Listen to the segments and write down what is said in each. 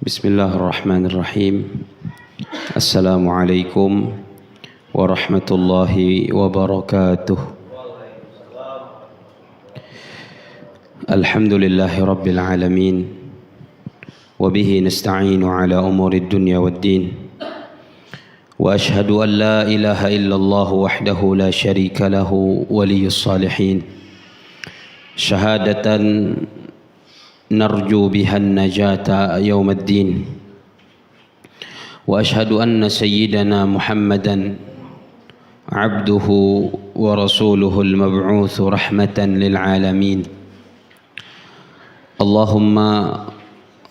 Bismillahirrahmanirrahim. Assalamualaikum warahmatullahi wabarakatuh. Alhamdulillahi rabbil alamin. Wabihi nasta'inu ala umurid dunya waddin. Wa ashhadu an la ilaha illallah wahdahu la syarika lahu waliyyus salihin. Syahadatan narju bihan najata yawmaddin. Wa ashhadu anna sayyidana Muhammadan abduhu wa rasuluhu al-mab'utsu rahmatan lil alamin. Allahumma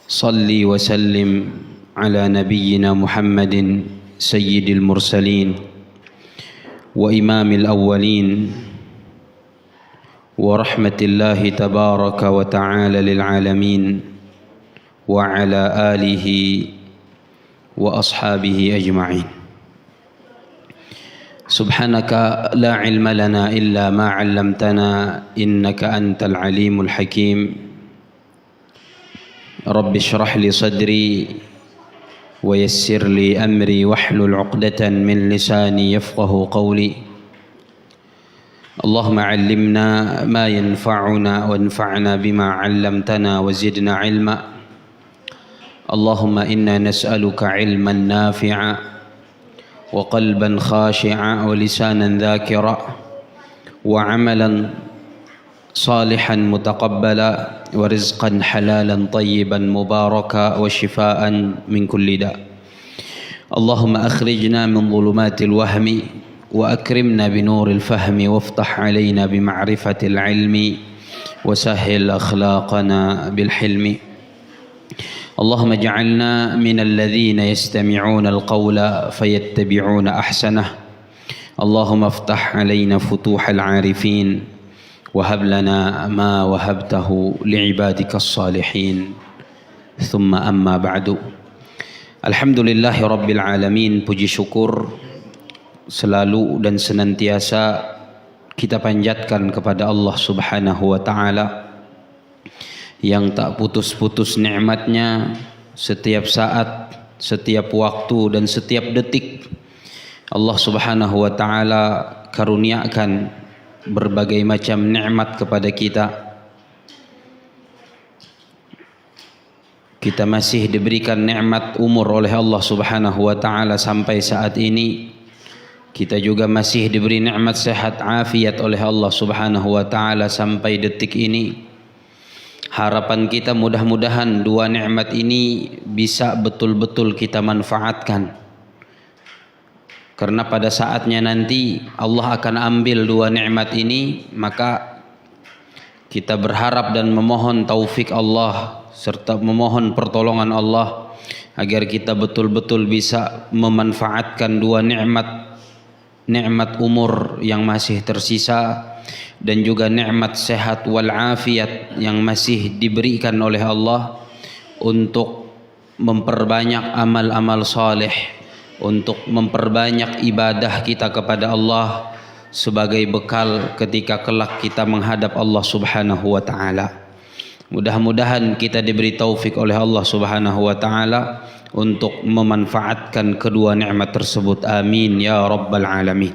salli wa sallim ala nabiyyina Muhammadin sayyidil mursalin wa imamil awwalin wa rahmatillahi tabaraka wa ta'ala lil alamin wa ala alihi wa ashabihi ajma'in. Subhanaka la ilma lana illa ma 'allamtana innaka antal alimul hakim. Rabbi shrah li sadri wa yassir li amri wahlul 'uqdatan min lisani yafqahu qawli. Allahumma 'allimna ma yanfa'una wanfa'na bima 'allamtana wa zidna 'ilma. Allahumma inna nas'aluka 'ilman nafi'a wa qalban khashi'a wa lisanan dhakira wa 'amalan salihan mutaqabbala wa rizqan halalan tayyiban mubaraka wa shifaa'an min kulli da'. Allahumma akhrijna min dhulumatil wahmi wa akrimna binuril fahmi waftah alaina bima'rifatil ilmi wa sahhil akhlaqana bil hilmi. Allahumma ij'alna minal ladzina yastami'una al-qawla fayattabi'una ahsanah. Allahumma iftah alaina futuhal 'arifin wa hab lana ma wahabtahu li'ibadikas salihin. Thumma amma ba'du. Alhamdulillahi rabbil alamin. Puji syukur selalu dan senantiasa kita panjatkan kepada Allah Subhanahu wa ta'ala yang tak putus-putus nikmatnya setiap saat, setiap waktu dan setiap detik. Allah Subhanahu wa ta'ala karuniakan berbagai macam nikmat kepada kita. Kita masih diberikan nikmat umur oleh Allah Subhanahu wa ta'ala sampai saat ini. Kita juga masih diberi nikmat sehat afiat oleh Allah Subhanahu wa ta'ala sampai detik ini. Harapan kita mudah-mudahan dua nikmat ini bisa betul-betul kita manfaatkan. Karena pada saatnya nanti Allah akan ambil dua nikmat ini, maka kita berharap dan memohon taufik Allah serta memohon pertolongan Allah agar kita betul-betul bisa memanfaatkan dua nikmat umur yang masih tersisa dan juga nikmat sehat wal afiat yang masih diberikan oleh Allah untuk memperbanyak amal-amal saleh, untuk memperbanyak ibadah kita kepada Allah sebagai bekal ketika kelak kita menghadap Allah Subhanahu wa ta'ala. Mudah-mudahan kita diberi taufik oleh Allah Subhanahu wa ta'ala untuk memanfaatkan kedua nikmat tersebut. Amin ya rabbal alamin.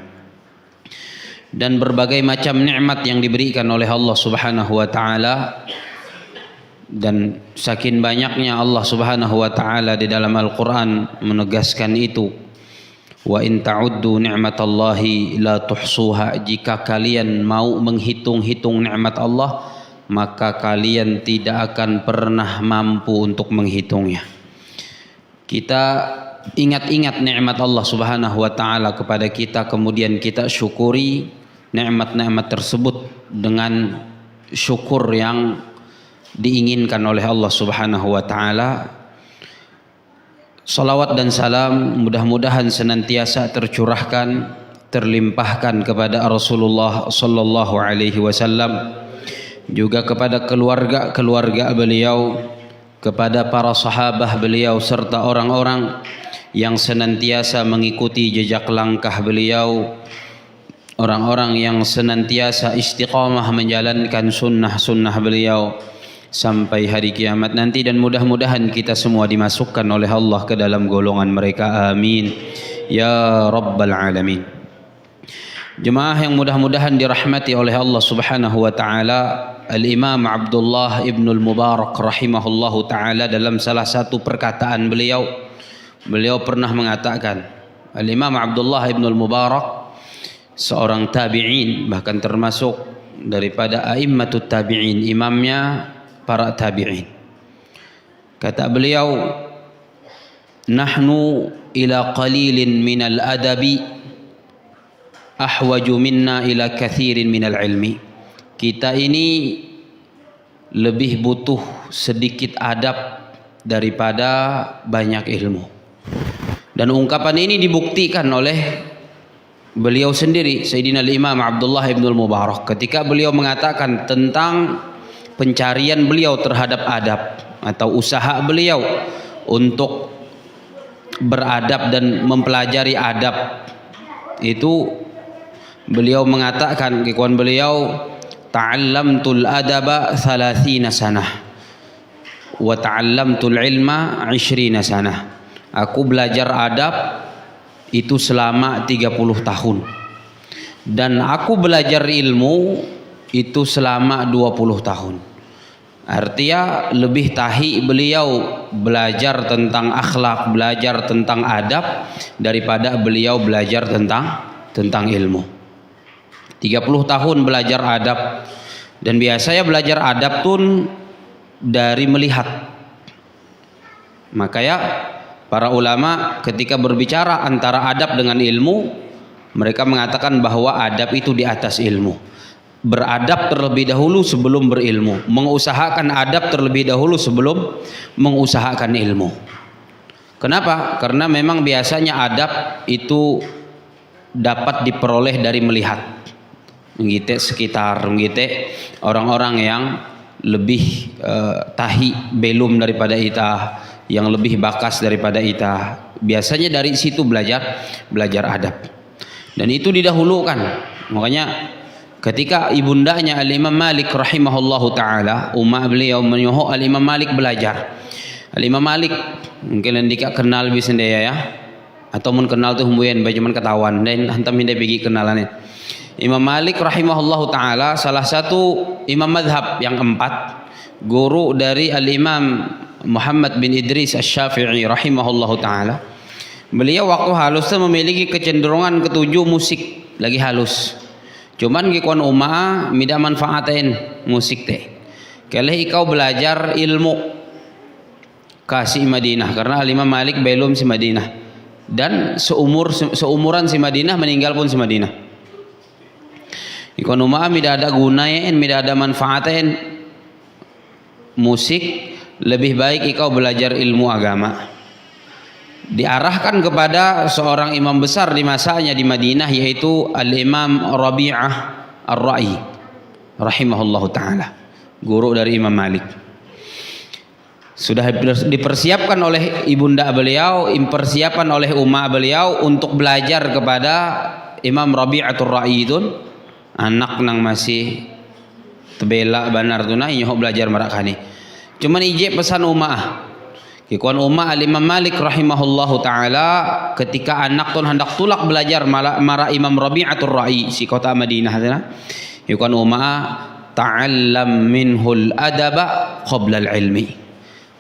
Dan berbagai macam nikmat yang diberikan oleh Allah Subhanahu wa ta'ala, dan saking banyaknya Allah Subhanahu wa ta'ala di dalam Al-Quran menegaskan itu. Wa in ta'uddu ni'matallahi la tuhsuha. Jika kalian mau menghitung-hitung nikmat Allah, maka kalian tidak akan pernah mampu untuk menghitungnya. Kita ingat-ingat nikmat Allah Subhanahu wa ta'ala kepada kita, kemudian kita syukuri nikmat-nikmat tersebut dengan syukur yang diinginkan oleh Allah Subhanahu wa ta'ala. Salawat dan salam mudah-mudahan senantiasa tercurahkan, terlimpahkan kepada Rasulullah sallallahu alaihi wasallam, juga kepada keluarga beliau, kepada para sahabat beliau serta orang-orang yang senantiasa mengikuti jejak langkah beliau, orang-orang yang senantiasa istiqamah menjalankan sunnah-sunnah beliau, sampai hari kiamat nanti, dan mudah-mudahan kita semua dimasukkan oleh Allah ke dalam golongan mereka, amin ya rabbal alamin. Jemaah yang mudah-mudahan dirahmati oleh Allah Subhanahu wa taala, Al-Imam Abdullah Ibnul Mubarak rahimahullahu taala dalam salah satu perkataan beliau pernah mengatakan, Al-Imam Abdullah Ibnul Mubarak seorang tabi'in, bahkan termasuk daripada a'immatut tabi'in, imamnya para tabi'in. Kata beliau, nahnu ila qalilin minal adabi ahwaju minna ila kathirin minal ilmi. Kita ini lebih butuh sedikit adab daripada banyak ilmu. Dan ungkapan ini dibuktikan oleh beliau sendiri, Sayyidina Imam Abdullah Ibnul Mubarak, ketika beliau mengatakan tentang pencarian beliau terhadap adab atau usaha beliau untuk beradab dan mempelajari adab itu, beliau mengatakan, ikhwan beliau, ta'allamtul adaba 30 sanah wa ta'allamtul ilma 20 sanah. Aku belajar adab itu selama 30 tahun, dan aku belajar ilmu itu selama 20 tahun. Artinya lebih tahi beliau belajar tentang akhlak, belajar tentang adab daripada beliau belajar tentang ilmu. 30 tahun belajar adab, dan biasanya belajar adab pun dari melihat. Makanya para ulama ketika berbicara antara adab dengan ilmu, mereka mengatakan bahwa adab itu di atas ilmu. Beradab terlebih dahulu sebelum berilmu, mengusahakan adab terlebih dahulu sebelum mengusahakan ilmu. Kenapa? Karena memang biasanya adab itu dapat diperoleh dari melihat, menggite sekitar, menggite orang-orang yang lebih tahi belum daripada kita, yang lebih bakas daripada kita. Biasanya dari situ belajar adab, dan itu didahulukan. Makanya ketika ibundanya Al-Imam Malik rahimahullahu taala, umat beliau menyuruh Al-Imam Malik belajar. Al-Imam Malik mungkin ndika kenal bisa ya, atau mun kenal tuh humbuyan bae cuman ketahuan dan hantam hindai bigi kenalannya. Imam Malik rahimahullahu taala salah satu imam madhab yang keempat, guru dari Al-Imam Muhammad bin Idris Asy-Syafi'i rahimahullahu taala. Beliau waktu halus memiliki kecenderungan ketujuh musik lagi halus. Cuman gikuan umaha mida manfaatin musik teh. Keleh ikau belajar ilmu kasih Madinah, karena Al-Imam Malik belum si Madinah, dan seumuran si Madinah, meninggal pun si Madinah. Ikuan umaha mida ada gunain, mida ada manfaatin musik, lebih baik ikau belajar ilmu agama. Diarahkan kepada seorang imam besar di masanya di Madinah, yaitu Al-Imam Rabi'ah Ar-Ra'i rahimahullahu taala, guru dari Imam Malik. Sudah dipersiapkan oleh ibunda beliau, dipersiapkan oleh umat beliau untuk belajar kepada Imam Rabi'atul Ra'i itu, anak nang masih tebela banar tunai nyoh belajar marakani. Cuman ije pesan ummah, kikuan ummah Al-Imam Malik rahimahullahu taala, ketika anak tun hendak tulak belajar mara Imam Rabi'atul Ra'i si kota Madinah sana, kikuan ummah ta'allam minhul adaba qabla al-ilmi.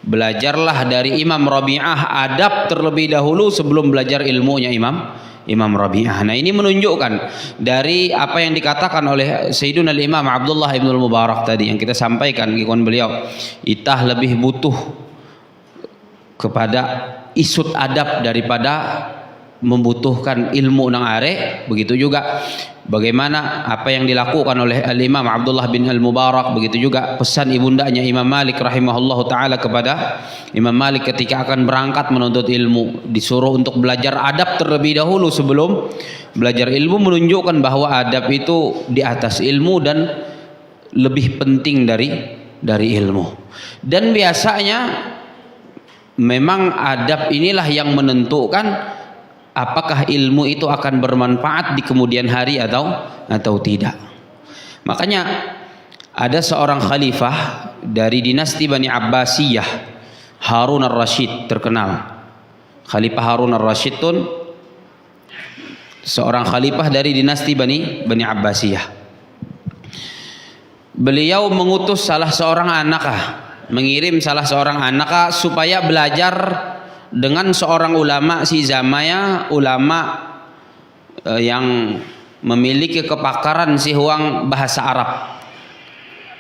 Belajarlah dari Imam Rabi'ah adab terlebih dahulu sebelum belajar ilmunya Imam Rabi'ah. Nah, ini menunjukkan dari apa yang dikatakan oleh Sayyiduna Imam Abdullah Ibnul Mubarak tadi yang kita sampaikan, kikuan beliau, itah lebih butuh kepada isut adab daripada membutuhkan ilmu nang are. Begitu juga bagaimana apa yang dilakukan oleh Al-Imam Abdullah bin Al-Mubarak, begitu juga pesan ibundanya Imam Malik rahimahullahu taala kepada Imam Malik ketika akan berangkat menuntut ilmu, disuruh untuk belajar adab terlebih dahulu sebelum belajar ilmu, menunjukkan bahwa adab itu di atas ilmu dan lebih penting dari ilmu. Dan biasanya memang adab inilah yang menentukan apakah ilmu itu akan bermanfaat di kemudian hari atau tidak. Makanya Ada seorang khalifah dari dinasti Bani Abbasiyah, Harun ar-Rasyid, terkenal. Khalifah Harun ar-Rasyid itu seorang khalifah dari dinasti Bani Abbasiyah. Beliau mengutus salah seorang anak, mengirim salah seorang anak supaya belajar dengan seorang ulama si zamanya, ulama yang memiliki kepakaran si huang bahasa Arab,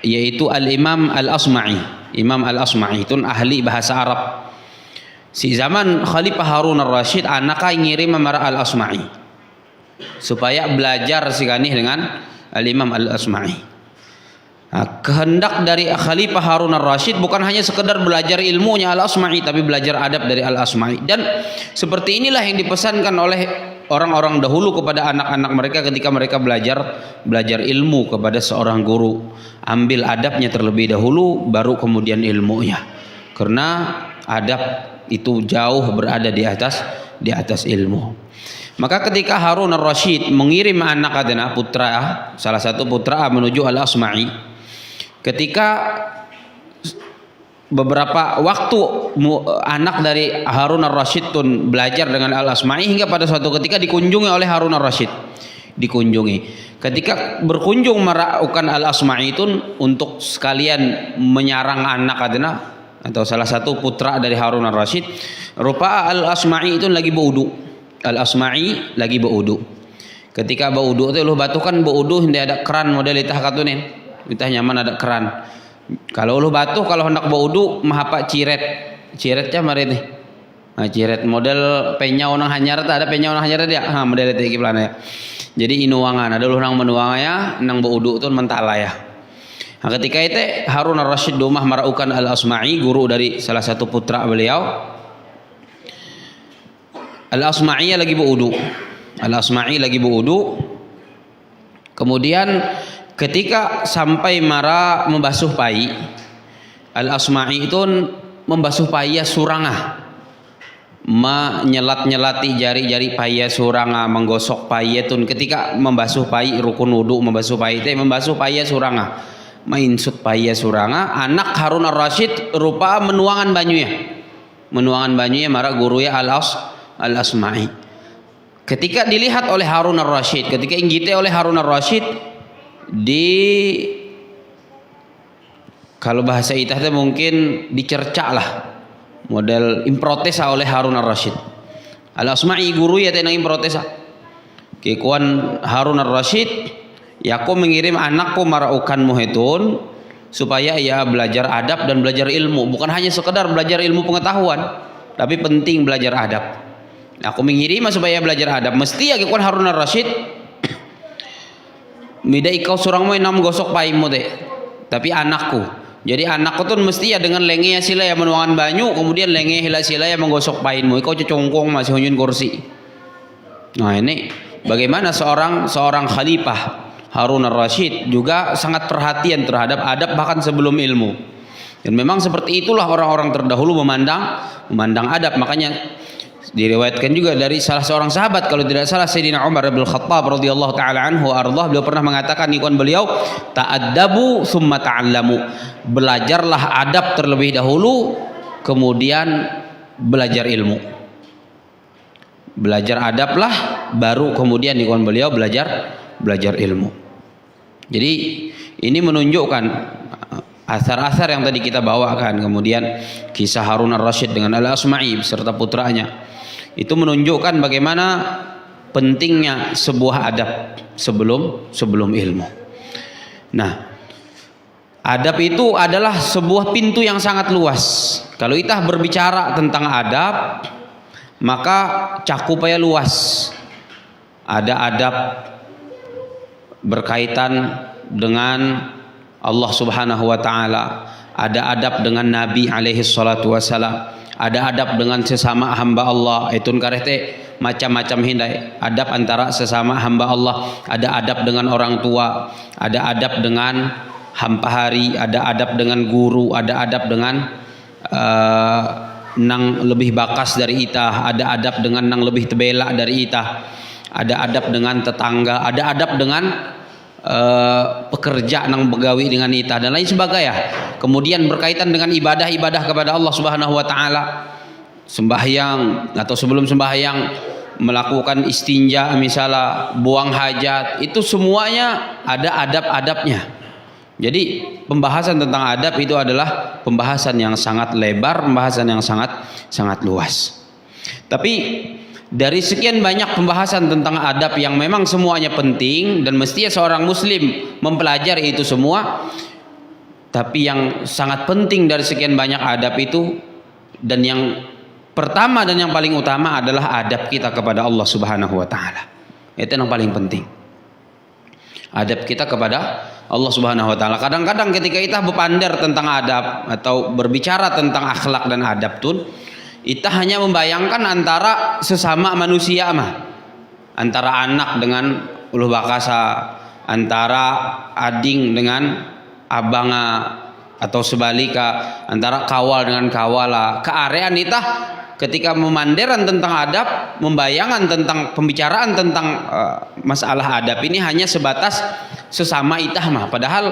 yaitu Al-Imam Al-Asma'i. Imam Al-Asma'i itu ahli bahasa Arab. Si zaman Khalifah Harun ar-Rasyid, anaknya ngirim marah Al-Asma'i supaya belajar sikanih dengan Al-Imam Al-Asma'i. Nah, kehendak dari Khalifah Harun ar-Rasyid bukan hanya sekedar belajar ilmunya Al-Asma'i, tapi belajar adab dari Al-Asma'i. Dan seperti inilah yang dipesankan oleh orang-orang dahulu kepada anak-anak mereka ketika mereka belajar ilmu kepada seorang guru. Ambil adabnya terlebih dahulu, baru kemudian ilmunya. Karena adab itu jauh berada di atas ilmu. Maka ketika Harun ar-Rasyid mengirim anak adanya putra, salah satu putra menuju Al-Asma'i, ketika beberapa waktu anak dari Harun ar-Rasyid pun belajar dengan Al-Asma'i, hingga pada suatu ketika dikunjungi oleh Harun ar-Rasyid. Ketika berkunjung meraukan Al-Asma'i itu untuk sekalian menyarang anak adanya atau salah satu putra dari Harun ar-Rasyid, rupa Al-Asma'i itu lagi berwudu. Al-Asma'i lagi berwudu. Ketika berwudu itu batu kan berwudu hindi ada keran model itah katunin. Itah nyaman ada keran. Kalau batu kalau hendak berwudu mahapa ciretnya mari nih. Nah, ciret model penyau nang hanyar ada penyau nang hanyar dia. Ha model itu gimana ya. Jadi inuangan ada nang menuangnya nang berwudu itu mentala ya. Nah, ketika itu Harun ar-Rasyid domah meraukan Al-Asma'i, guru dari salah satu putra beliau. Al-Asma'i lagi berwudu. Al-Asma'i lagi berwudu. Kemudian ketika sampai mara membasuh pai, Al-Asma'i itu membasuh paya surangah, menyelat-nyelati jari-jari paya surangah, menggosok paya itu. Ketika membasuh pai, rukun wudu membasuh pai itu membasuh paya surangah, mainsut paya surangah. Anak Harun ar-Rasyid rupa menuangan banyunya mara guru ya Al-Asma'i. Ketika dilihat oleh Harun ar-Rasyid, ketika inggite oleh Harun ar-Rasyid, kalau bahasa itah mungkin dicercak lah, model improtes oleh Harun ar-Rasyid. Al-Asma'i guru ya tenang improtes. Kekuan Harun ar-Rasyid, ya aku mengirim anakku maraukan muhetun supaya ia belajar adab dan belajar ilmu, bukan hanya sekedar belajar ilmu pengetahuan, tapi penting belajar adab. Aku mengirim supaya belajar adab. Mesti ya kekuan Harun ar-Rasyid mida ikau surang mau enam gosok paimu deh, tapi anakku. Jadi anakku tuh mesti ya dengan lenge sila ya menuangan banyu, kemudian lenge hila sila ya menggosok painmu. Ikau congkong masih hunyun kursi. Nah ini bagaimana seorang khalifah Harun ar-Rasyid juga sangat perhatian terhadap adab bahkan sebelum ilmu. Dan memang seperti itulah orang-orang terdahulu memandang adab. Makanya diriwayatkan juga dari salah seorang sahabat, kalau tidak salah Sayyidina Umar bin Khattab radhiyallahu taala anhu ardah, beliau pernah mengatakan ikon beliau, ta'addabu summa ta'allamu, belajarlah adab terlebih dahulu kemudian belajar ilmu. Belajar adablah baru kemudian ikon beliau belajar ilmu. Jadi ini menunjukkan asar-asar yang tadi kita bawakan, kemudian kisah Harun ar-Rasyid dengan Al-Asma'i beserta putranya, itu menunjukkan bagaimana pentingnya sebuah adab sebelum ilmu. Nah, adab itu adalah sebuah pintu yang sangat luas. Kalau kita berbicara tentang adab, maka cakupnya luas. Ada adab berkaitan dengan Allah Subhanahu wa taala, ada adab dengan Nabi alaihi salatu wasalam, ada adab dengan sesama hamba Allah. Itu karete macam-macam hindai adab antara sesama hamba Allah. Ada adab dengan orang tua, ada adab dengan hampahari, ada adab dengan guru, ada adab dengan nang lebih bakas dari itah, ada adab dengan nang lebih tebela dari itah, ada adab dengan tetangga, ada adab dengan pekerja nang begawi dengan itah dan lain sebagainya. Kemudian berkaitan dengan ibadah-ibadah kepada Allah Subhanahu wa taala, sembahyang atau sebelum sembahyang melakukan istinja, misalnya buang hajat, itu semuanya ada adab-adabnya. Jadi pembahasan tentang adab itu adalah pembahasan yang sangat lebar, pembahasan yang sangat luas. Tapi dari sekian banyak pembahasan tentang adab yang memang semuanya penting dan mestinya seorang muslim mempelajari itu semua, tapi yang sangat penting dari sekian banyak adab itu, dan yang pertama dan yang paling utama adalah adab kita kepada Allah Subhanahu wa taala. Itu yang paling penting. Adab kita kepada Allah Subhanahu wa taala. Kadang-kadang ketika kita berpandar tentang adab atau berbicara tentang akhlak dan adab tuh, kita hanya membayangkan antara sesama manusia antara anak dengan uluh bakasa, antara ading dengan abanga, atau sebalika, antara kawal dengan kawala. Kearean kita ketika memanderan tentang adab, membayangkan tentang pembicaraan tentang masalah adab ini hanya sebatas sesama itah padahal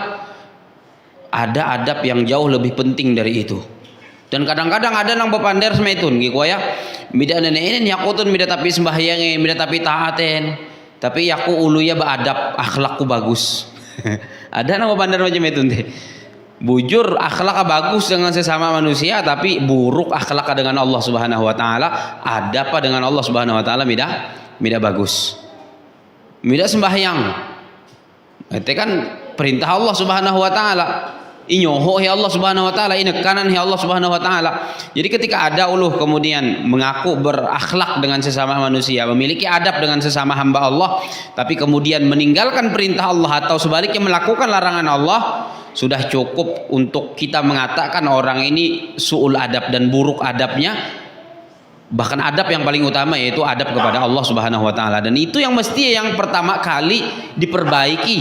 ada adab yang jauh lebih penting dari itu. Dan kadang-kadang ada nang bepander semetun gitu ya, bida nenek ini yakutun bida tapi sembahyang, bida tapi taaten, tapi yaku uluya beadab, akhlakku bagus. Ada nang bepander macam itu deh. Bujur akhlak bagus dengan sesama manusia, tapi buruk akhlak dengan Allah Subhanahu wa taala. Ada apa dengan Allah Subhanahu wa taala bida bagus. Bida sembahyang. Itu kan perintah Allah Subhanahu wa taala. Inyoho ya Allah Subhanahu wa taala, inekanan ya Allah Subhanahu wa taala. Jadi ketika ada uluh kemudian mengaku berakhlak dengan sesama manusia, memiliki adab dengan sesama hamba Allah, tapi kemudian meninggalkan perintah Allah atau sebaliknya melakukan larangan Allah, sudah cukup untuk kita mengatakan orang ini su'ul adab dan buruk adabnya. Bahkan adab yang paling utama yaitu adab kepada Allah Subhanahu wa taala, dan itu yang mesti yang pertama kali diperbaiki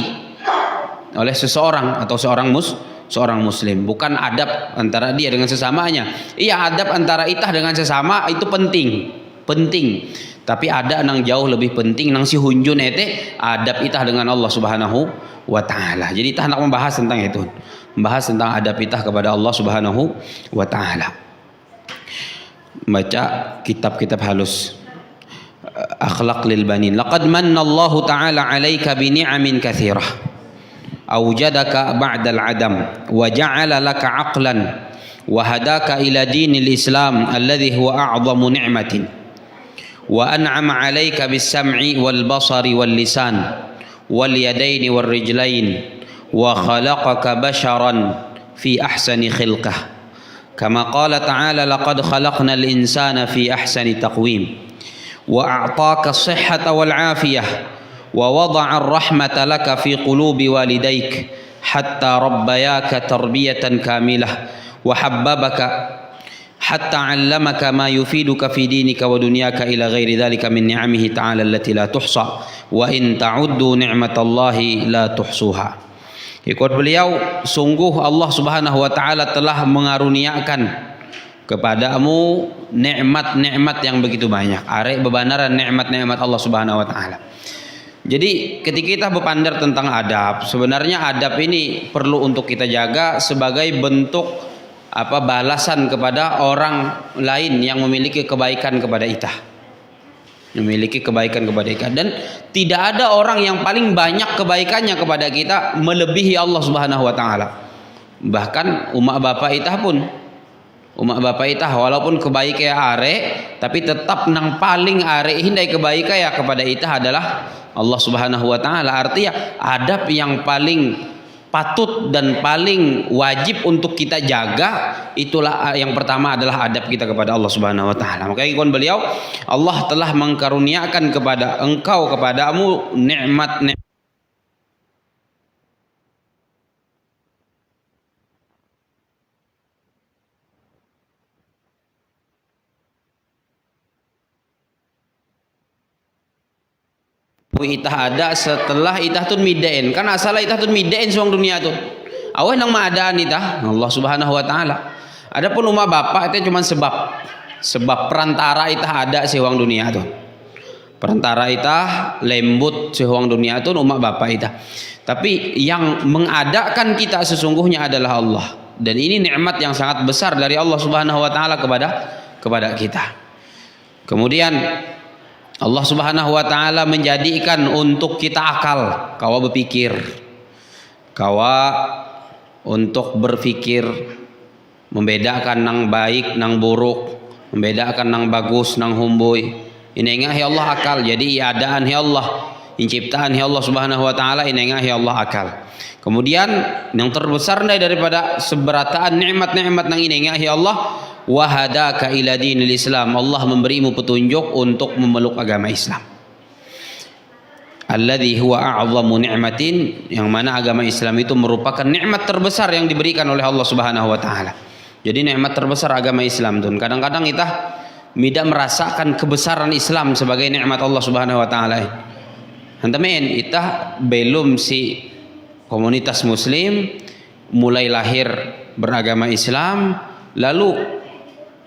oleh seseorang atau seorang muslim, bukan adab antara dia dengan sesamanya. Iya, adab antara itah dengan sesama itu penting, tapi ada nang jauh lebih penting nang si hunjun adab itah dengan Allah Subhanahu wa taala. Jadi itah nak membahas tentang itu, membahas tentang adab itah kepada Allah Subhanahu wa taala. Baca kitab-kitab halus. Akhlaq lil banin. Laqad manna Allah taala 'alaika bi ni'amin katsirah. أوجدك بعد العدم وجعل لك عقلا وهداك إلى دين الإسلام الذي هو أعظم نعمة وأنعم عليك بالسمع والبصر واللسان واليدين والرجلين وخلقك بشرا في أحسن خلقه كما قال تعالى لقد خلقنا الإنسان في أحسن تقويم وأعطاك الصحة والعافية ووضع الرحمة لك في قلوب والديك حتى ربياك تربية كاملة وحببك حتى علمك ما يفيدك في دينك ودنياك إلى غير ذلك من نعمه تعالى التي لا تحصى وإن تعدوا نعمة الله لا تحصوها. Ikut beliau, sungguh Allah Subhanahu wa taala telah mengaruniakan kepadamu nikmat-nikmat yang begitu banyak. Arek bebanaran nikmat-nikmat Allah Subhanahu wa taala. Jadi ketika kita berpandar tentang adab, sebenarnya adab ini perlu untuk kita jaga sebagai bentuk balasan kepada orang lain yang memiliki kebaikan kepada kita. Memiliki kebaikan kepada kita, dan tidak ada orang yang paling banyak kebaikannya kepada kita melebihi Allah Subhanahu wa taala. Bahkan umat bapak itah walaupun kebaikan are, tapi tetap nang paling are hindai kebaikan ya kepada itah adalah Allah Subhanahu wa taala. Artinya adab yang paling patut dan paling wajib untuk kita jaga, itulah yang pertama adalah adab kita kepada Allah Subhanahu wa taala. Makanya ikon beliau, Allah telah mengkaruniakan kepada engkau, kepadamu nikmat itah ada setelah itah tun midain, kan asal itah tun midain suang dunia tu aweh nang maadaan itah Allah Subhanahu wa taala. Adapun umat bapak itu cuma sebab perantara itah ada si uang dunia tu. Perantara itah lembut sehuang dunia itu umat bapak itah. Tapi yang mengadakan kita sesungguhnya adalah Allah. Dan ini nikmat yang sangat besar dari Allah Subhanahu wa taala kepada kita. Kemudian Allah Subhanahu wa taala menjadikan untuk kita akal, kawa berpikir. Kawa untuk berpikir membedakan nang baik nang buruk, membedakan nang bagus nang humboy. Ini ngah ya Allah akal. Jadi iadaan ya Allah, penciptaan ya Allah Subhanahu wa taala ini ngah ya Allah akal. Kemudian yang terbesar daripada seberataan nikmat-nikmat nang ini ngah ya Allah, wa hadaka ila dinil Islam. Allah memberimu petunjuk untuk memeluk agama Islam. Alladzi huwa a'zamu ni'matin, yang mana agama Islam itu merupakan nikmat terbesar yang diberikan oleh Allah Subhanahu wa taala. Jadi nikmat terbesar agama Islam tuh. Kadang-kadang kita tidak merasakan kebesaran Islam sebagai nikmat Allah Subhanahu wa taala. Hantamen itah belum si komunitas muslim mulai lahir beragama Islam lalu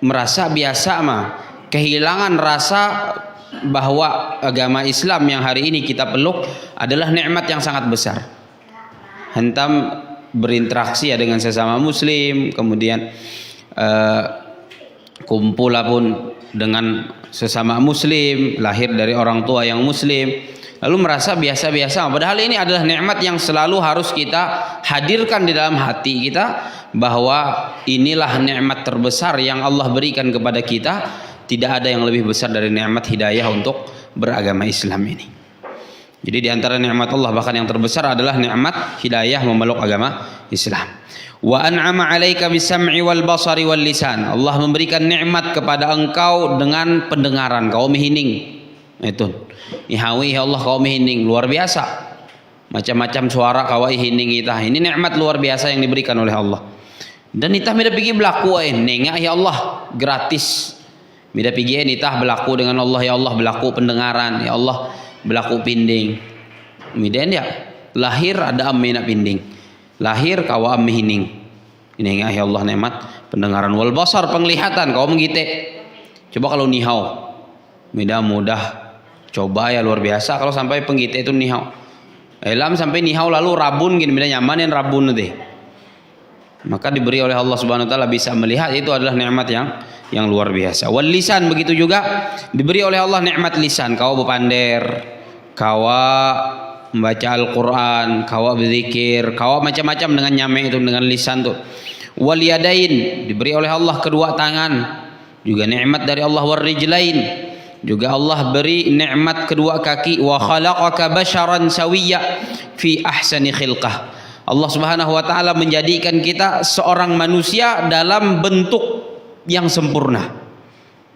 merasa biasa mah, kehilangan rasa bahwa agama Islam yang hari ini kita peluk adalah nikmat yang sangat besar. Hentam berinteraksi ya dengan sesama muslim, kemudian kumpul pun dengan sesama muslim, lahir dari orang tua yang muslim, lalu merasa biasa-biasa. Padahal ini adalah nikmat yang selalu harus kita hadirkan di dalam hati kita, bahwa inilah nikmat terbesar yang Allah berikan kepada kita. Tidak ada yang lebih besar dari nikmat hidayah untuk beragama Islam ini. Jadi di antara nikmat Allah bahkan yang terbesar adalah nikmat hidayah memeluk agama Islam. Wa an'ama 'alaika bis-sam'i wal basari wal lisan. Allah memberikan nikmat kepada engkau dengan pendengaran, kau mihining. Itu. Ihawi ya Allah kau mihining, luar biasa. Macam-macam suara kau hining itah. Ini nikmat luar biasa yang diberikan oleh Allah. Dan itah mida pergi berlaku nengah ya Allah gratis. Mida pergi itah berlaku dengan Allah ya Allah, berlaku pendengaran ya Allah, berlaku pinding. Kemudian ya lahir ada amina pinding. Lahir kawa amhining. Ini ya Allah nikmat pendengaran, wal basar penglihatan kau menggite. Coba kalau nihau. Mudah coba ya luar biasa kalau sampai penggite itu nihau. Elam sampai nihau lalu rabun gini mida nyaman yang rabun nanti. Maka diberi oleh Allah Subhanahu wa taala bisa melihat, itu adalah nikmat yang luar biasa. Wal lisan begitu juga diberi oleh Allah nikmat lisan. Kau berpander, kau membaca Al-Quran, kau berzikir, kau macam-macam dengan nyame itu dengan lisan tuh. Wal yadain diberi oleh Allah kedua tangan, juga nikmat dari Allah. Wal rijlain juga Allah beri nikmat kedua kaki. Wa khalaqaka basharan sawiyya fi ahsani khilqah. Allah Subhanahu wa taala menjadikan kita seorang manusia dalam bentuk yang sempurna.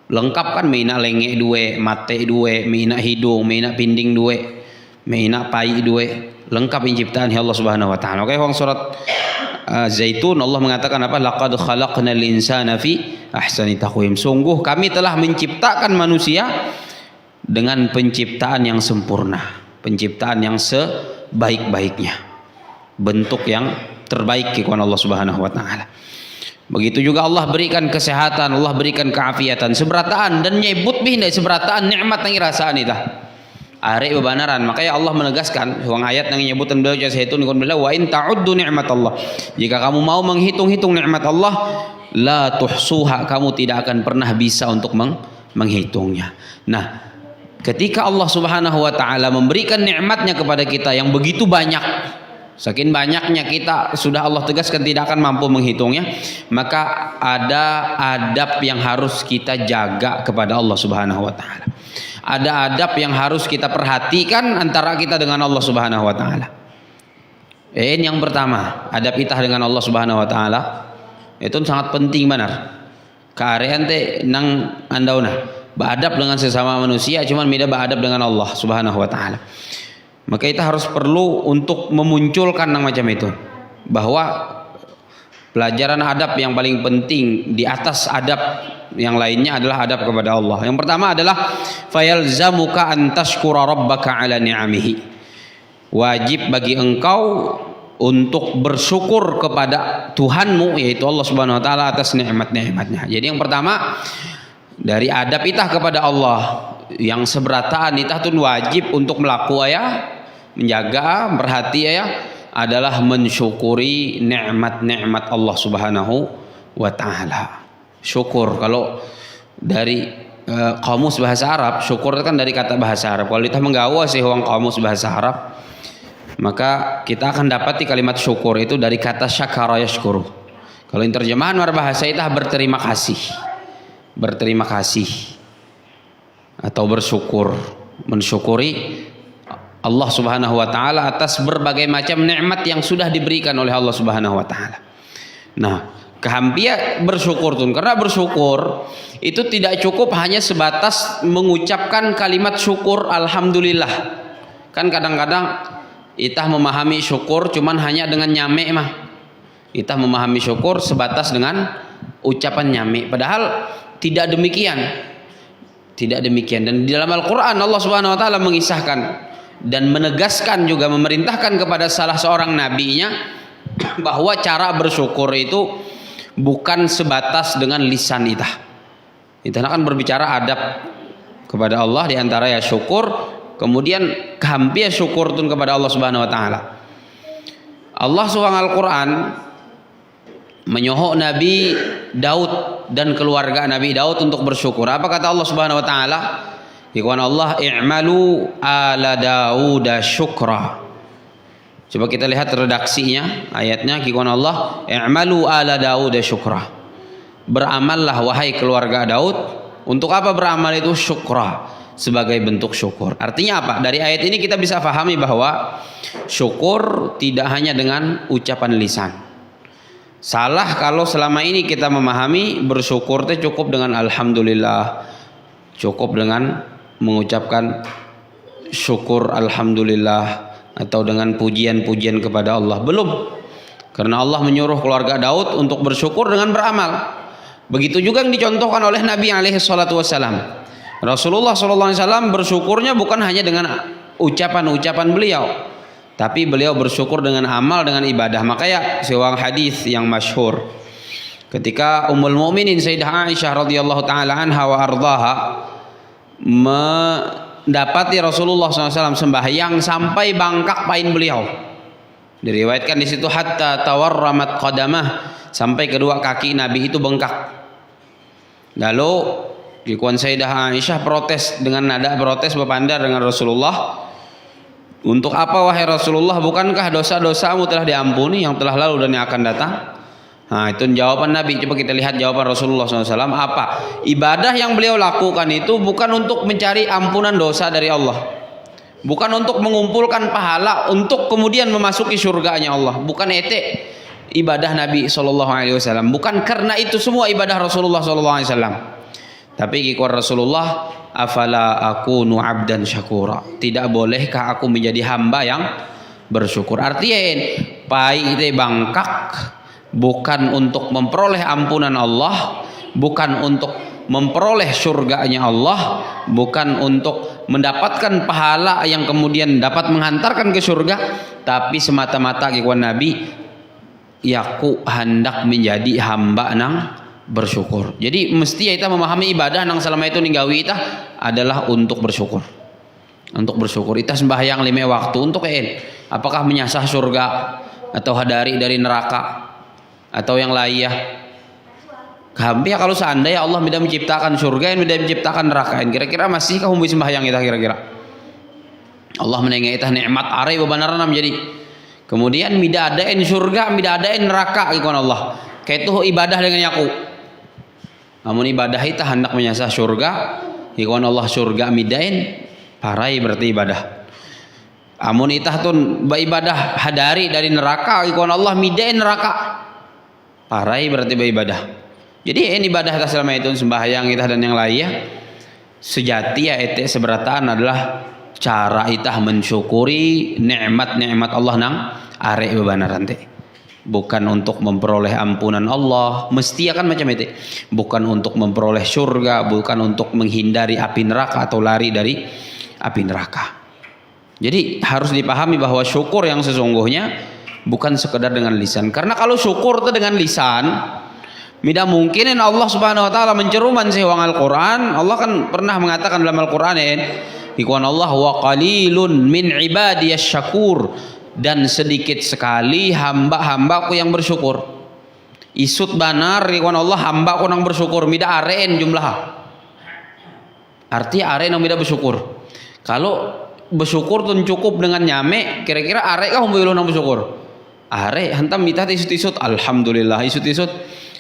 Lengkap kan, mina lenge dua, mate dua, mina hidung, mina pinding dua, mina pai dua. Lengkap penciptaan Allah Subhanahu wa taala. Oke, surat Zaitun Allah mengatakan apa? Laqad khalaqnal insana fi ahsani taqwim. Sungguh kami telah menciptakan manusia dengan penciptaan yang sempurna, penciptaan yang sebaik-baiknya, bentuk yang terbaik kepada Allah Subhanahu wa taala. Begitu juga Allah berikan kesehatan, Allah berikan keafiatan, seberataan dan nyebut bih seberataan nikmat yang rasaan itu. Arek bebanaran, makanya Allah menegaskan uang ayat yang nyebutan beliau itu nikon beliau wa in ta'uddu ni'matallah. Jika kamu mau menghitung-hitung nikmat Allah, la tuhsuha, kamu tidak akan pernah bisa untuk menghitungnya. Nah, ketika Allah Subhanahu wa taala memberikan nikmatnya kepada kita yang begitu banyak, saking banyaknya kita sudah Allah tegaskan tidak akan mampu menghitungnya, maka ada adab yang harus kita jaga kepada Allah Subhanahu wa taala. Ada adab yang harus kita perhatikan antara kita dengan Allah Subhanahu wa taala. Yang pertama, adab kita dengan Allah Subhanahu wa taala itu sangat penting benar. Karean teh nang andauna, beradab dengan sesama manusia cuman beda beradab dengan Allah Subhanahu wa taala. Maka kita harus perlu untuk memunculkan yang macam itu, bahwa pelajaran adab yang paling penting di atas adab yang lainnya adalah adab kepada Allah. Yang pertama adalah fayalzamuka an tashkura rabbaka ala ni'amihi. Wajib bagi engkau untuk bersyukur kepada Tuhanmu, yaitu Allah Subhanahu wa taala, atas nikmat-nikmatnya. Jadi yang pertama dari adab kita kepada Allah yang seberataan itah tun wajib untuk melaku ya, menjaga perhati ya, adalah mensyukuri nikmat-nikmat Allah Subhanahu wa taala. Syukur kalau dari kamus bahasa Arab, syukur kan dari kata bahasa Arab. Kalau kita menggawa sih uang kamus bahasa Arab, maka kita akan dapati kalimat syukur itu dari kata syakara yashkuru. Kalau in terjemahan war bahasa itu berterima kasih. Berterima kasih atau bersyukur, mensyukuri Allah Subhanahu wa taala atas berbagai macam nikmat yang sudah diberikan oleh Allah Subhanahu wa taala. Nah, kehampia bersyukur tuh, karena bersyukur itu tidak cukup hanya sebatas mengucapkan kalimat syukur alhamdulillah. Kan kadang-kadang itah memahami syukur cuman hanya dengan nyame mah. Itah memahami syukur sebatas dengan ucapan nyame, padahal tidak demikian. Tidak demikian. Dan di dalam Al-Qur'an Allah Subhanahu wa taala mengisahkan dan menegaskan juga memerintahkan kepada salah seorang nabinya bahwa cara bersyukur itu bukan sebatas dengan lisan itah. Itah akan berbicara adab kepada Allah, di antara ya syukur, kemudian kehampir syukur tun kepada Allah Subhanahu wa taala. Allah Subhanahu Al-Qur'an menyohok Nabi Daud dan keluarga Nabi Daud untuk bersyukur. Apa kata Allah Subhanahu wa taala? Ikhwan Allah, i'malu ala Dauda syukra. Coba kita lihat redaksinya, ayatnya, ikhwan Allah, i'malu ala Dauda syukra. Beramallah wahai keluarga Daud. Untuk apa beramal itu? Syukra, sebagai bentuk syukur. Artinya apa? Dari ayat ini kita bisa pahami bahwa syukur tidak hanya dengan ucapan lisan. Salah kalau selama ini kita memahami bersyukur itu cukup dengan alhamdulillah, cukup dengan mengucapkan syukur alhamdulillah, atau dengan pujian-pujian kepada Allah. Belum, karena Allah menyuruh keluarga Daud untuk bersyukur dengan beramal. Begitu juga yang dicontohkan oleh Nabi alaihi salatu wasallam. Rasulullah sallallahu alaihi wasallam bersyukurnya bukan hanya dengan ucapan-ucapan beliau, tapi beliau bersyukur dengan amal, dengan ibadah. Makanya sebuah hadis yang masyhur ketika Ummul Mukminin Sayyidah Aisyah radhiyallahu taala anha wa ardhaha mendapati Rasulullah SAW sembahyang sampai bangkak pain beliau. Diriwayatkan di situ hatta tawarramat qadamah, sampai kedua kaki Nabi itu bengkak. Lalu ikhwan Sayyidah Aisyah protes dengan nada protes berpandar dengan Rasulullah. Untuk apa wahai Rasulullah, bukankah dosa-dosamu telah diampuni yang telah lalu dan yang akan datang? Nah, itu jawaban Nabi. Coba kita lihat jawaban Rasulullah SAW. Apa? Ibadah yang beliau lakukan itu bukan untuk mencari ampunan dosa dari Allah, bukan untuk mengumpulkan pahala untuk kemudian memasuki surganya Allah. Bukan ete ibadah Nabi SAW. Bukan karena itu semua ibadah Rasulullah SAW. Tapi kikor Rasulullah, afala akunu abdan syakura, tidak bolehkah aku menjadi hamba yang bersyukur? Artinya pai itu bangkak bukan untuk memperoleh ampunan Allah, bukan untuk memperoleh surganya Allah, bukan untuk mendapatkan pahala yang kemudian dapat menghantarkan ke surga, tapi semata-mata kikwan Nabi, yaku hendak menjadi hamba nang bersyukur. Jadi mesti kita memahami ibadah nang selama itu ninggawi kita adalah untuk bersyukur. Untuk bersyukur. Kita sembahyang 5 waktu untuk apakah menyasah surga atau hadari dari neraka atau yang lain ya. Hampir kalau seandainya Allah tidak menciptakan surga, yang tidak menciptakan neraka, kira-kira masihkah umbi sembahyang kita kira-kira? Allah menengah kita nikmat arai bebenaran menjadi. Kemudian mida adain surga, mida adain neraka ikon Allah. Kayak itu ibadah dengan yaku. Namun ibadah itu hendak menyasah surga, ikon Allah surga midain, parai berarti ibadah. Amun itah tun beribadah hadari dari neraka, ikon Allah midain neraka, parai berarti beribadah. Jadi ini ibadah kita selama itu sembahyang kita dan yang lain ya. Sejati ya itu seberataan adalah cara itah mensyukuri nikmat-nikmat Allah nang arek bebenaran teh. Bukan untuk memperoleh ampunan Allah, mesti akan macam itu. Bukan untuk memperoleh surga, bukan untuk menghindari api neraka atau lari dari api neraka. Jadi harus dipahami bahwa syukur yang sesungguhnya bukan sekedar dengan lisan. Karena kalau syukur itu dengan lisan, Mida mungkin Allah Subhanahu wa taala menceruman sewang Al-Qur'an. Allah kan pernah mengatakan dalam Al-Qur'an Ikhwan Allah, wa qalilun min ibadiyas syakur, dan sedikit sekali hamba-hambaku yang bersyukur. Isut banar ikhwan Allah, hambaku yang bersyukur, mida areen jumlah. Arti areen yang mida bersyukur. Kalau bersyukur tuh cukup dengan nyame, kira-kira arek kah humbo nang bersyukur? Arek hantam mita isut-isut, alhamdulillah, isut-isut,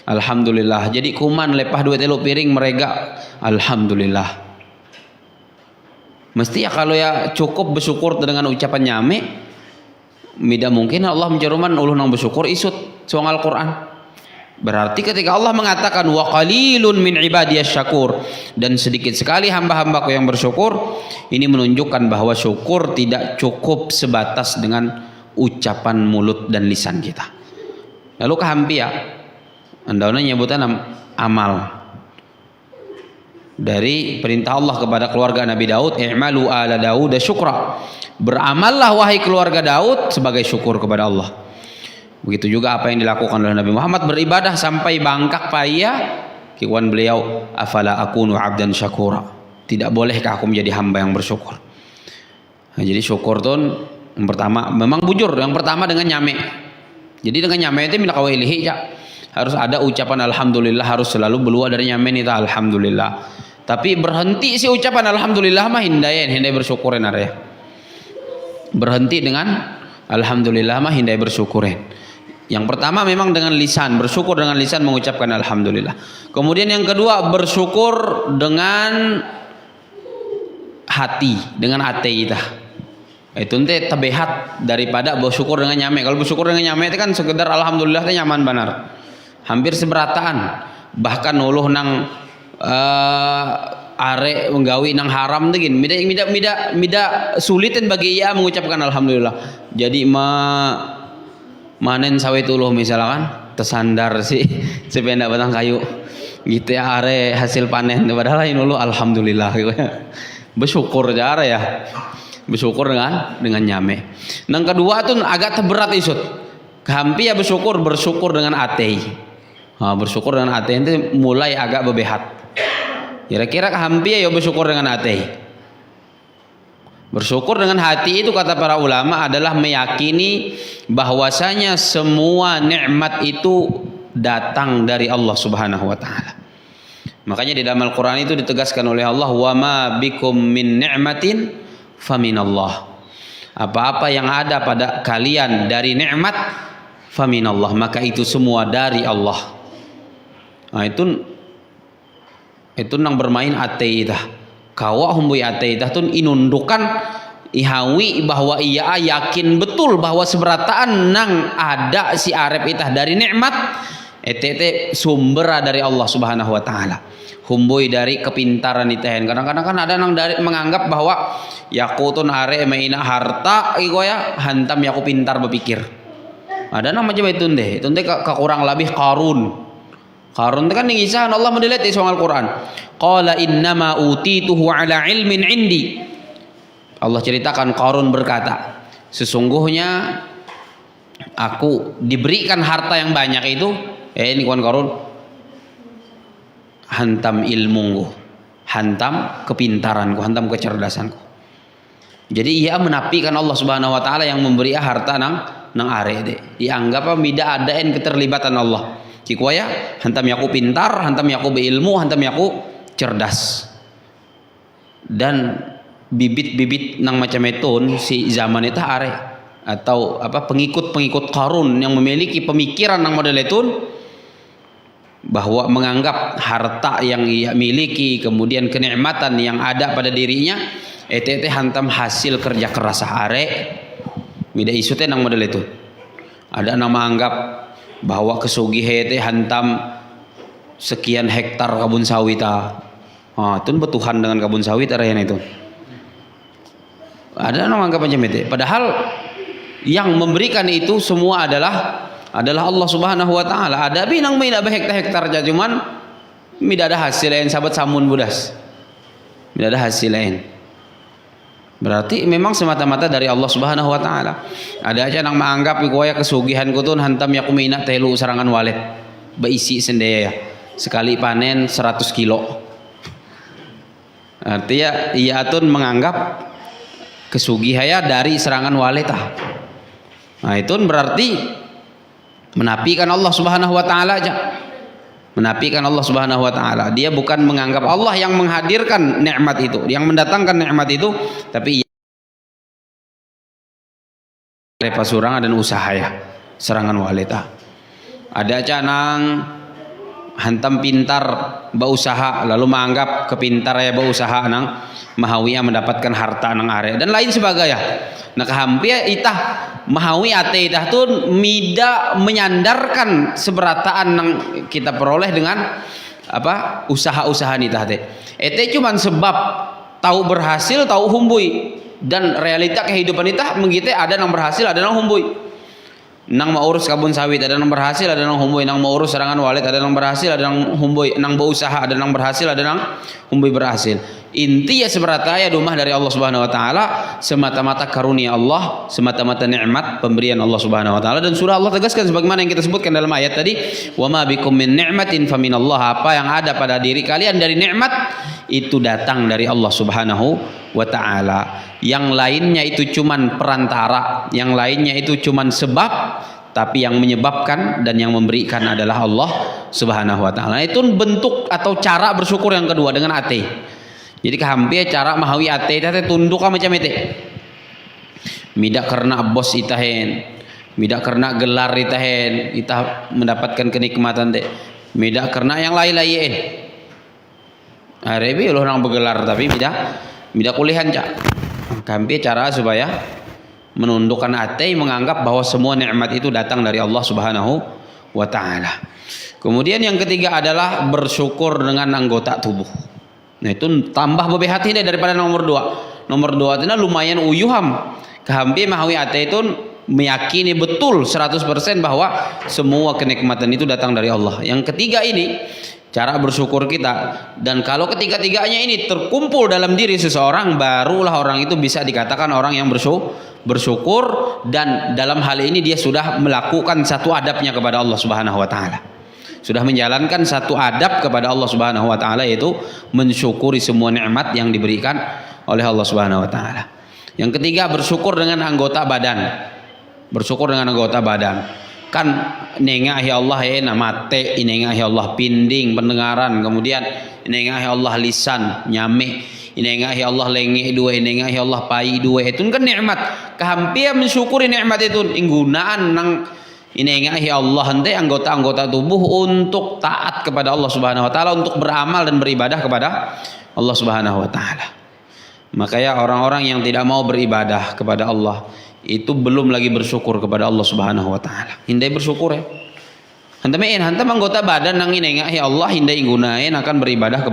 alhamdulillah. Jadi kuman lepah 2-3 piring mereka, alhamdulillah. Mesti ya kalau ya cukup bersyukur dengan ucapan nyame, tidak mungkin Allah menceruman uluh nang bersyukur isut soal Al-Qur'an. Berarti ketika Allah mengatakan wa qalilun min ibadiyas syakur, dan sedikit sekali hamba-hambaku yang bersyukur, ini menunjukkan bahwa syukur tidak cukup sebatas dengan ucapan mulut dan lisan kita. Lalu kehampia andaunya nyebutan amal dari perintah Allah kepada keluarga Nabi Daud, i'malu ala Daud syukra, beramallah wahai keluarga Daud sebagai syukur kepada Allah. Begitu juga apa yang dilakukan oleh Nabi Muhammad, beribadah sampai bangkak payah. Kiwan beliau, afala akunu abdan syakura, tidak bolehkah aku menjadi hamba yang bersyukur. Nah, jadi syukur tuh yang pertama memang bujur, yang pertama dengan nyame. Jadi dengan nyame itu minta kawilihi ya, harus ada ucapan alhamdulillah, harus selalu beluar dari nyame nita alhamdulillah. Tapi berhenti si ucapan alhamdulillah mah hindai bersyukurin area. Berhenti dengan alhamdulillah mah hindai bersyukurin. Yang pertama memang dengan lisan, bersyukur dengan lisan mengucapkan alhamdulillah. Kemudian yang kedua bersyukur dengan hati, dengan hati kita. Itu nanti tabehat daripada bersyukur dengan nyame. Kalau bersyukur dengan nyame itu kan sekedar alhamdulillah itu nyaman benar. Hampir seberataan. Bahkan uluh nang are menggawi nang haram tuh gini. Mida sulitin bagi ia mengucapkan alhamdulillah. Jadi manen sawit uluh misalkan tersandar si sepeda batang kayu gitu ya, are hasil panen padahal ini uluh alhamdulillah gitu ya. Bersyukur aja ya, bersyukur dengan nyame. Yang kedua tuh agak terberat isut, hampi ya bersyukur dengan ate. Bersyukur dengan ate itu mulai agak bebehat. Kira-kira hampi ya bersyukur dengan ate. Bersyukur dengan hati itu kata para ulama adalah meyakini bahwasanya semua nikmat itu datang dari Allah Subhanahu wa taala. Makanya di dalam Al-Qur'an itu ditegaskan oleh Allah, wa ma bikum min ni'matin faminallah. Apa-apa yang ada pada kalian dari nikmat faminallah, maka itu semua dari Allah. Nah, itu nang bermain ateidah. Kawa humbui ateidah tun inundukan ihawi bahwa ia yakin betul bahwa seberataan nang ada si arep itah dari nikmat etete sumber dari Allah Subhanahu wa taala. Humbui dari kepintaran itahen. Kadang-kadang kan ada nang dari menganggap bahwa yakutun are maina harta iko ya hantam yaku pintar berpikir. Ada nang macam itu deh. Itu kurang lebih Qarun. Qarun itu kan ngisah Allah mendelet di soal Al-Qur'an. Qala innama utituhu ala ilmin indi. Allah ceritakan Qarun berkata, sesungguhnya aku diberikan harta yang banyak itu, ini kawan Qarun, hantam ilmuku, hantam kepintaranku, hantam kecerdasanku. Jadi ia menafikan Allah Subhanahu wa taala yang memberi harta nang are de. Dianggap tidak adain keterlibatan Allah. Cikuaya hantam yaku pintar, hantam yaku berilmu, hantam yaku cerdas. Dan bibit-bibit nang macam itu si zaman itu are atau apa pengikut-pengikut Qarun yang memiliki pemikiran nang model itu bahwa menganggap harta yang ia miliki kemudian kenikmatan yang ada pada dirinya itu hantam hasil kerja keras are. Mida isute nang model itu. Ada nama anggap bahwa kesugihan itu hantam sekian hektar kebun sawit. Itu bertuhan dengan kebun sawit area itu. Ada orang anggap macam itu. Padahal yang memberikan itu semua adalah Allah Subhanahu wa taala. Ada binang mina hektar aja cuman tidak ada hasil lain sahabat samun budas. Tidak ada hasil lain. Berarti memang semata-mata dari Allah Subhanahu wa taala. Ada aja yang menganggap ikoya kesugihan ku tuh hantam yaku mina telu sarangan walet. berisi sendiri ya. Sekali panen 100 kilo. Artinya ia atun menganggap kesugihaya dari serangan waletah. Nah itu berarti menafikan Allah Subhanahu wa taala aja. Menafikan Allah Subhanahu wa taala. Dia bukan menganggap Allah yang menghadirkan nikmat itu, yang mendatangkan nikmat itu, tapi pasurangan dan usaha ya, serangan walita. Ada canang hantam pintar berusaha lalu menganggap kepintar ya berusaha nang mahawiya mendapatkan harta nang are dan lain sebagainya. Nah kehampir itah mahawi ate itah tuh mida menyandarkan seberataan nang kita peroleh dengan apa usaha-usaha nitah teh. Ete cuman sebab tahu berhasil tahu humbui dan realita kehidupan itah menggite ada nang berhasil ada nang humbui. Nang mau urus kabun sawit ada nang berhasil ada nang humbui, nang mau urus serangan walet ada nang berhasil ada nang humbui, nang berusaha ada nang berhasil ada nang humbui berhasil. Inti ya seberataya rumah dari Allah Subhanahu wa taala semata-mata karunia Allah, semata-mata nikmat pemberian Allah Subhanahu wa taala dan surah Allah tegaskan sebagaimana yang kita sebutkan dalam ayat tadi, wa ma bikum min ni'matin faminallah, apa yang ada pada diri kalian dari nikmat itu datang dari Allah Subhanahu wa taala. Yang lainnya itu cuman perantara, yang lainnya itu cuman sebab, tapi yang menyebabkan dan yang memberikan adalah Allah Subhanahu wa taala. Itu bentuk atau cara bersyukur yang kedua dengan ate. Jadi hampir cara mahawi ate teh tunduk macam itu. Mida karena bos itahen, mida karena gelar itahen, itah mendapatkan kenikmatan teh. Mida karena yang lain-lain. Arebi loh orang bergelar tapi mida kulihan cak. Hampir cara supaya menundukkan hati menganggap bahwa semua nikmat itu datang dari Allah Subhanahu wa taala. Kemudian yang ketiga adalah bersyukur dengan anggota tubuh. Nah itu tambah lebih hati daripada nomor dua. Nomor dua itu lumayan uyuham. Kehampir mahawi ate itu meyakini betul 100% bahwa semua kenikmatan itu datang dari Allah. Yang ketiga ini cara bersyukur kita, dan kalau ketiga-tiganya ini terkumpul dalam diri seseorang, barulah orang itu bisa dikatakan orang yang bersyukur, dan dalam hal ini dia sudah melakukan satu adabnya kepada Allah Subhanahu wa taala. Sudah menjalankan satu adab kepada Allah Subhanahu wa taala, yaitu mensyukuri semua nikmat yang diberikan oleh Allah Subhanahu wa taala. Yang ketiga bersyukur dengan anggota badan. Bersyukur dengan anggota badan. Kan nengahi Allah ya mate, nengahi Allah pinding pendengaran, kemudian nengahi Allah lisan nyame, nengahi Allah lengi dua, nengahi Allah pai dua, itu kan nikmat. Kehampir mensyukuri nikmat itu inggunaan nang nengahi Allah hente anggota-anggota tubuh untuk taat kepada Allah Subhanahu wa taala, untuk beramal dan beribadah kepada Allah Subhanahu wa taala. Makanya orang-orang yang tidak mau beribadah kepada Allah itu belum lagi bersyukur kepada Allah Subhanahu wa taala. Hindai bersyukur ya. Hantam anggota badan nang nengahi Allah hindai gunain akan beribadah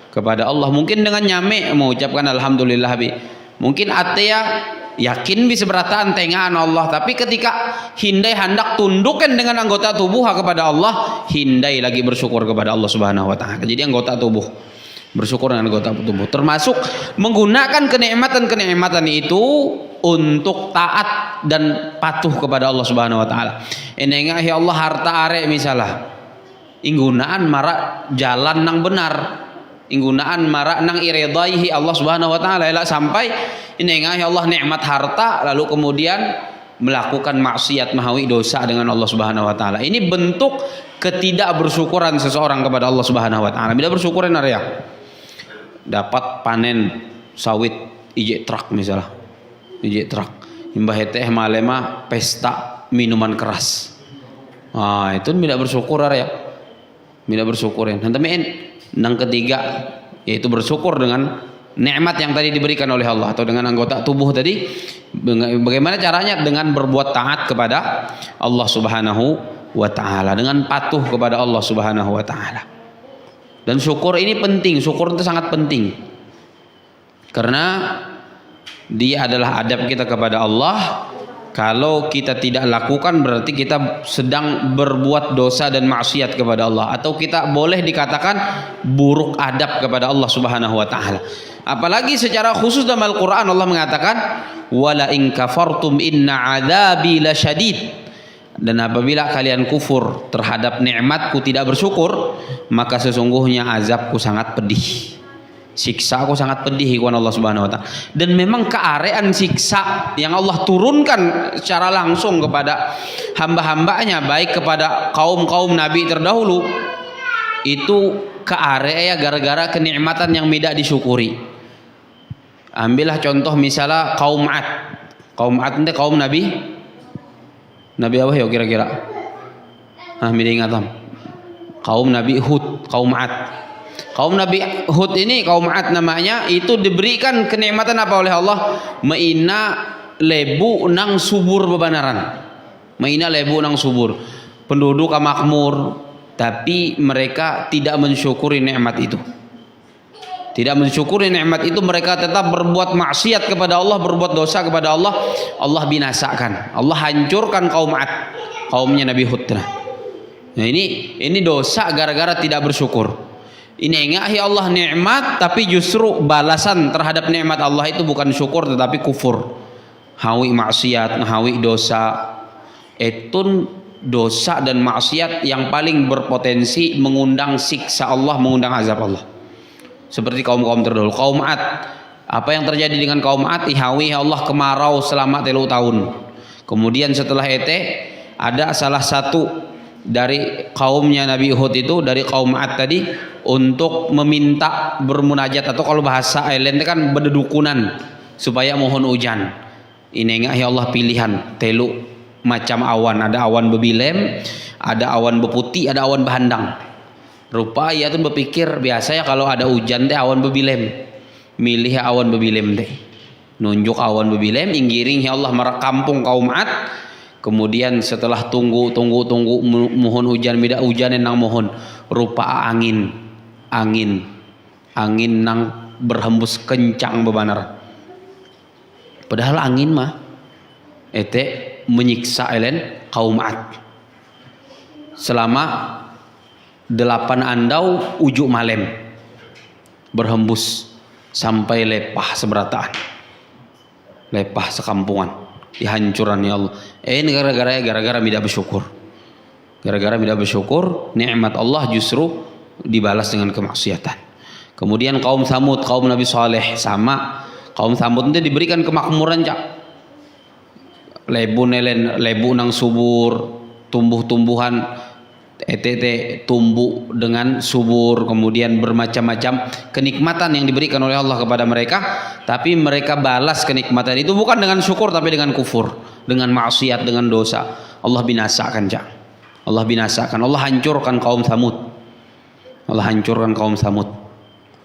kepada Allah. Mungkin dengan nyame mengucapkan alhamdulillah bi. Mungkin ate ya yakin bisa berataan tengaan Allah, tapi ketika hindai hendak tundukkan dengan anggota tubuh kepada Allah, hindai lagi bersyukur kepada Allah Subhanahu wa taala. Jadi anggota tubuh bersyukur dengan anggota tubuh termasuk menggunakan kenikmatan itu untuk taat dan patuh kepada Allah Subhanahu wa taala. Enengahi Allah harta are misalnya. Inggunaan marak jalan nang benar. Inggunaan marak nang iridaihi Allah Subhanahu wa taala, elak sampai enengahi Allah nikmat harta lalu kemudian melakukan maksiat mahawi dosa dengan Allah Subhanahu wa taala. Ini bentuk ketidakbersyukuran seseorang kepada Allah Subhanahu wa taala. Bila bersyukurin area dapat panen sawit ije truk misalnya, ije truk imbah teh malema pesta minuman keras, itu tidak bersyukur ya, tidak bersyukurin. Nanti yang ketiga yaitu bersyukur dengan nikmat yang tadi diberikan oleh Allah atau dengan anggota tubuh tadi. Bagaimana caranya? Dengan berbuat taat kepada Allah Subhanahu wa taala, dengan patuh kepada Allah Subhanahu wa taala. Dan syukur ini penting, syukur itu sangat penting. Karena dia adalah adab kita kepada Allah. Kalau kita tidak lakukan berarti kita sedang berbuat dosa dan maksiat kepada Allah, atau kita boleh dikatakan buruk adab kepada Allah Subhanahu wa taala. Apalagi secara khusus dalam Al-Qur'an Allah mengatakan wala in kafartum inna adzabi lasyadid. Dan apabila kalian kufur terhadap nikmatku, tidak bersyukur, maka sesungguhnya azabku sangat pedih. Siksa aku sangat pedih ikhwan Allah Subhanahu wa taala. Dan memang kearean siksa yang Allah turunkan secara langsung kepada hamba-hambanya, baik kepada kaum-kaum nabi terdahulu, itu kearea gara-gara kenikmatan yang tidak disyukuri. Ambillah contoh misalnya kaum Ad. Kaum Ad itu kaum nabi apa ya kira-kira? Kaum Nabi Hud, kaum Ad. Kaum Nabi Hud ini, kaum Ad namanya, itu diberikan kenikmatan apa oleh Allah? Maina lebu nang subur bebanaran. Maina lebu nang subur. Penduduk makmur, tapi mereka tidak mensyukuri nikmat itu. Tidak mensyukuri nikmat itu, mereka tetap berbuat maksiat kepada Allah, berbuat dosa kepada Allah. Allah binasakan, Allah hancurkan kaum Ad, kaumnya Nabi Hud. Nah ini dosa gara-gara tidak bersyukur. Ini enggak ya Allah nikmat, tapi justru balasan terhadap nikmat Allah itu bukan syukur tetapi kufur. Hawi maksiat, hawi dosa. Itu dosa dan maksiat yang paling berpotensi mengundang siksa Allah, mengundang azab Allah. Seperti kaum-kaum terdahulu, kaum Ad. Apa yang terjadi dengan kaum Ad? Ihawi Allah kemarau selama 3 tahun. Kemudian setelah itu ada salah satu dari kaumnya Nabi Hud itu, dari kaum Ad tadi, untuk meminta bermunajat, atau kalau bahasa lain kan berdedukunan supaya mohon hujan. Ini enggak ya Allah pilihan telu macam awan, ada awan bebilem, ada awan beputi, ada awan behandang. Rupa ia tuh berpikir biasanya kalau ada hujan teh awan bebilem, milih awan bebilem deh, nunjuk awan bebilem, inggiring ya Allah merak kampung kaum Ad. Kemudian setelah tunggu mohon hujan, tidak hujan nang mohon, rupa angin nang berhembus kencang bebanar. Padahal angin mah ete menyiksa elen kaum Ad selama 8 andau ujuk malam, berhembus sampai lepah seberataan, lepah sekampungan, dihancuran ya Allah. Ini gara-gara tidak bersyukur. Gara-gara tidak bersyukur, nikmat Allah justru dibalas dengan kemaksiatan. Kemudian kaum Samud, kaum Nabi Saleh, sama. Kaum Samud itu diberikan kemakmuran, cak. Lebu nang subur, tumbuh-tumbuhan tumbuh dengan subur, kemudian bermacam-macam kenikmatan yang diberikan oleh Allah kepada mereka, tapi mereka balas kenikmatan itu bukan dengan syukur tapi dengan kufur, dengan maksiat, dengan dosa. Allah binasakan, cak. Allah binasakan, Allah hancurkan kaum Samud. Allah hancurkan kaum Samud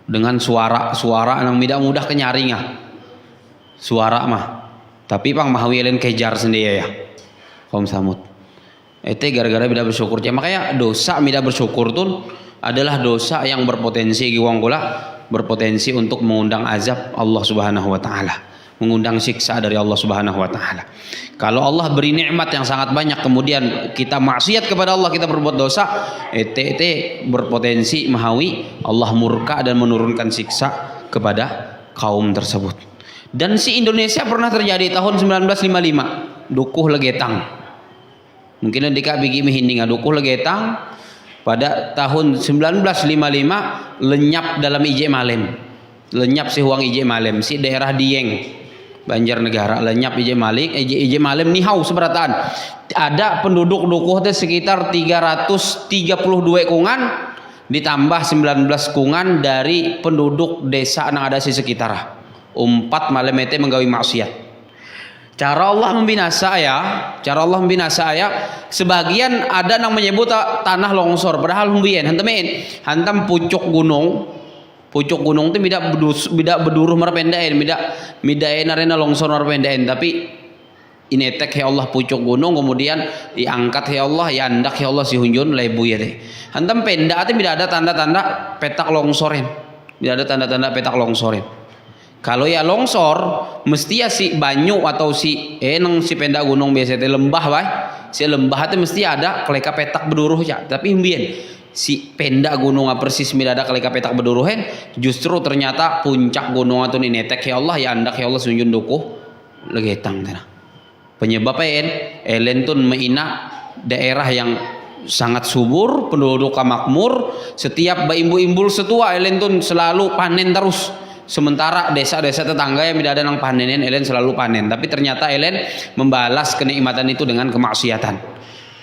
dengan suara yang tidak mudah kenyaringah. Suara mah, tapi pang mahawilin kejar sendiri ya kaum Samud. Itu gara-gara tidak bersyukur. Makanya dosa tidak bersyukur itu adalah dosa yang berpotensi berpotensi untuk mengundang azab Allah Subhanahu wa taala, mengundang siksa dari Allah Subhanahu wa taala. Kalau Allah beri nikmat yang sangat banyak kemudian kita maksiat kepada Allah, kita berbuat dosa, itu berpotensi mahawi Allah murka dan menurunkan siksa kepada kaum tersebut. Dan si Indonesia pernah terjadi tahun 1955, dukuh legetang. Mungkin dika bigi mihinding adukuh legetang pada tahun 1955 lenyap dalam ije malem, lenyap si huang ije malem, si daerah Dieng Banjarnegara, lenyap ije malem nihau seberataan. Ada penduduk dukuh teh sekitar 332 kungan ditambah 19 kungan dari penduduk desa yang ada di sekitar. 4 malem itu menggawi maksiat. Cara Allah membinasa ya, sebagian ada yang menyebut tanah longsor, padahal humbien hantam pucuk gunung itu tidak berduruh marpendaen, midaen arena longsor marpendaen, tapi inetek ya Allah pucuk gunung, kemudian diangkat ya Allah, ya andak ya Allah si hunjun lebu ya deh. Hantam penda itu tidak ada tanda-tanda petak longsorin, tidak ada tanda-tanda petak longsorin. Kalau ya longsor mesti ya si banyu atau si nang si penda gunung biasanya lembah bae. Si lembah itu mesti ada keleka petak berduruh ya. Tapi mbien si penda gunung persis mida ada keleka petak berduruhen, justru ternyata puncak gunung atau ninetek ya Allah ya andak ya Allah sunjun dukuh legetang tanah. Penyebabnya elen tun meina daerah yang sangat subur, penduduk makmur, setiap imbul setua elen tun selalu panen terus. Sementara desa-desa tetangga yang tidak ada nang panenin, elen selalu panen. Tapi ternyata elen membalas kenikmatan itu dengan kemaksiatan.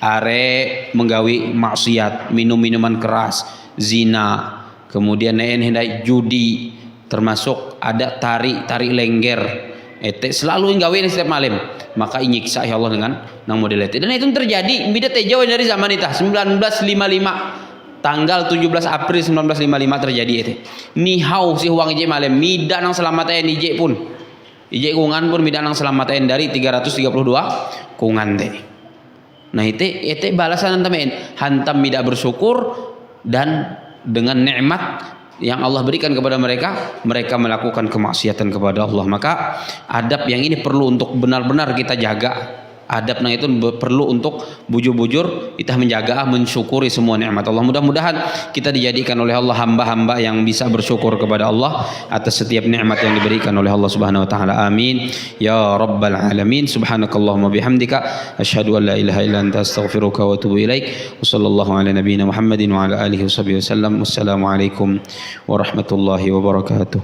Are menggawi maksiat, minum minuman keras, zina, kemudian hendak judi, termasuk ada tari lengger. Selalu nggawe ini setiap malam, maka nyiksa ya Allah dengan nang model itu. Dan itu terjadi bida jauh dari zaman itu 1955, tanggal 17 April 1955 terjadi itu. Nihau si huang ije malam mida nang selamatnya ije pun ije kungan pun mida nang selamatnya dari 332 kungan teh. Nah itu balasan hantam mida bersyukur, dan dengan nikmat yang Allah berikan kepada mereka melakukan kemaksiatan kepada Allah. Maka adab yang ini perlu untuk benar-benar kita jaga. Adab itu perlu untuk bujur-bujur kita menjaga, mensyukuri semua nikmat Allah. Mudah-mudahan kita dijadikan oleh Allah hamba-hamba yang bisa bersyukur kepada Allah atas setiap nikmat yang diberikan oleh Allah Subhanahu wa taala. Amin ya rabbal alamin. Subhanakallahumma bihamdika asyhadu an la ilaha illa anta astaghfiruka wa atubu ilaik. Wassallallahu ala nabiyyina Muhammadin wa ala alihi washabbihi wasallam. Wassalamualaikum warahmatullahi wabarakatuh.